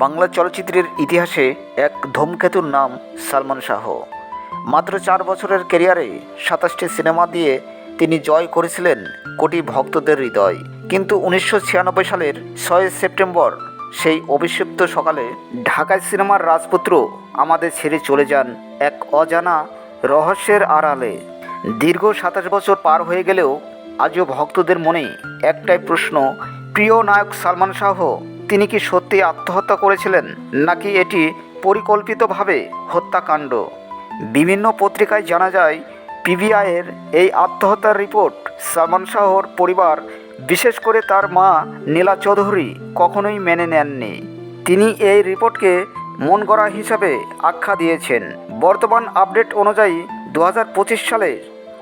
বাংলা চলচ্চিত্রের ইতিহাসে এক ধূমকেতুর নাম সালমান শাহ। মাত্র 4 বছরের ক্যারিয়ারে 27টি সিনেমা দিয়ে তিনি জয় করেছিলেন কোটি ভক্তদের হৃদয়। কিন্তু 1996 সালের 6 সেপ্টেম্বর সেই অভিশপ্ত সকালে ঢাকায় সিনেমার রাজপুত্র আমাদের ছেড়ে চলে যান এক অজানা রহস্যের আড়ালে। দীর্ঘ 27 বছর পার হয়ে গেলেও আজও ভক্তদের মনে একটাই প্রশ্ন, প্রিয় নায়ক সালমান শাহ তিনি কি সত্যি আত্মহত্যা করেছিলেন নাকি এটি পরিকল্পিতভাবে হত্যাকাণ্ড? বিভিন্ন পত্রিকায় জানা যায়, পিবিআইয়ের এই আত্মহত্যার রিপোর্ট সালমান শাহর পরিবার, বিশেষ করে তার মা নীলা চৌধুরী কখনোই মেনে নেননি। তিনি এই রিপোর্টকে মন গড়া হিসাবে আখ্যা দিয়েছেন। বর্তমান আপডেট অনুযায়ী 2025 সালের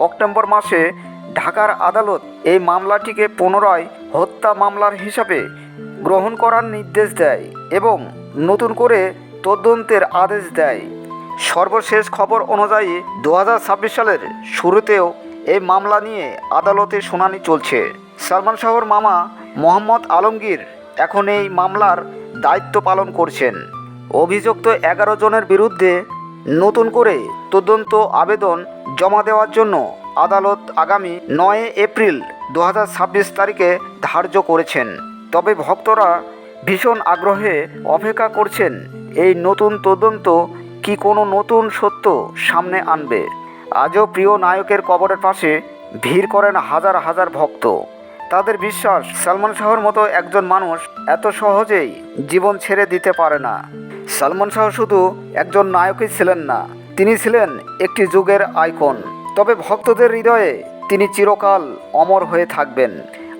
অক্টোবর মাসে ঢাকার আদালত এই মামলাটিকে পুনরায় হত্যা মামলার হিসাবে গ্রহণ করার নির্দেশ দেয় এবং নতুন করে তদন্তের আদেশ দেয়। সর্বশেষ খবর অনুযায়ী 2026 সালের শুরুতেও এই মামলা নিয়ে আদালতে শুনানি চলছে। সালমান শাহর মামা মোহাম্মদ আলমগীর এখন এই মামলার দায়িত্ব পালন করছেন। অভিযুক্ত 11 জনের বিরুদ্ধে নতুন করে তদন্ত আবেদন জমা দেওয়ার জন্য আদালত আগামী 9 এপ্রিল 2026 তারিখে ধার্য করেছেন। তবে ভক্তরা ভীষণ আগ্রহে অপেক্ষা করছেন এই নতুন তদন্ত কি কোনো নতুন সত্য সামনে আনবে। আজও প্রিয় নায়কের কবরের পাশে ভিড় করেন হাজার হাজার ভক্ত। তাদের বিশ্বাস, সালমান শাহর মতো একজন মানুষ এত সহজেই জীবন ছেড়ে দিতে পারে না। সালমান শাহ শুধু একজন নায়কই ছিলেন না, তিনি ছিলেন একটি যুগের আইকন। তবে ভক্তদের হৃদয়ে তিনি চিরকাল অমর হয়ে থাকবেন।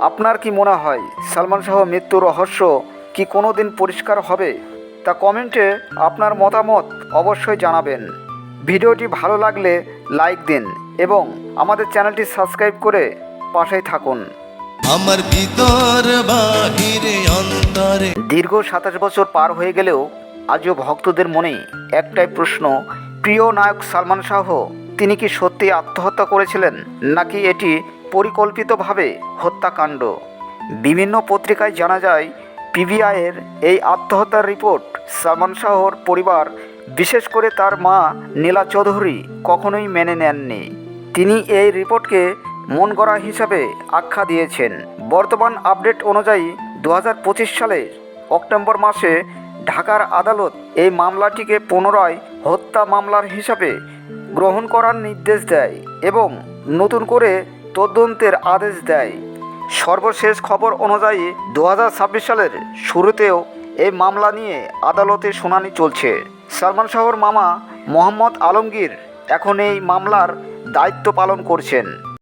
আপনার কি মনে হয়, সালমান শাহ মৃত্যুর রহস্য কি কোনো দিন পরিষ্কার হবে? তা কমেন্টে আপনার মতামত অবশ্যই জানাবেন। ভিডিওটি ভালো লাগলে লাইক দিন এবং আমাদের চ্যানেলটি সাবস্ক্রাইব করে পাশেই থাকুন। আমার ভিতর বাহিরে অন্তরে। দীর্ঘ 27 বছর পার হয়ে গেলেও আজও ভক্তদের মনে একটাই প্রশ্ন, প্রিয় নায়ক সালমান শাহ তিনি কি সত্যি আত্মহত্যা করেছিলেন নাকি এটি পরিকল্পিতভাবে হত্যাকাণ্ড? বিভিন্ন পত্রিকায় জানা যায়, পিবিআইয়ের এই আত্মহত্যার রিপোর্ট সালমান শাহর পরিবার, বিশেষ করে তার মা নীলা চৌধুরী কখনোই মেনে নেননি। তিনি এই রিপোর্টকে মন গড়া হিসাবে আখ্যা দিয়েছেন। বর্তমান আপডেট অনুযায়ী 2025 সালের অক্টোবর মাসে ঢাকার আদালত এই মামলাটিকে পুনরায় হত্যা মামলার হিসাবে গ্রহণ করার নির্দেশ দেয় এবং নতুন করে তদন্তের আদেশ দেয়। সর্বশেষ খবর অনুযায়ী 2026 সালের শুরুতেও এই মামলা নিয়ে আদালতে শুনানি চলছে। সালমান শাহর মামা মোহাম্মদ আলমগীর এখন এই মামলার দায়িত্ব পালন করছেন।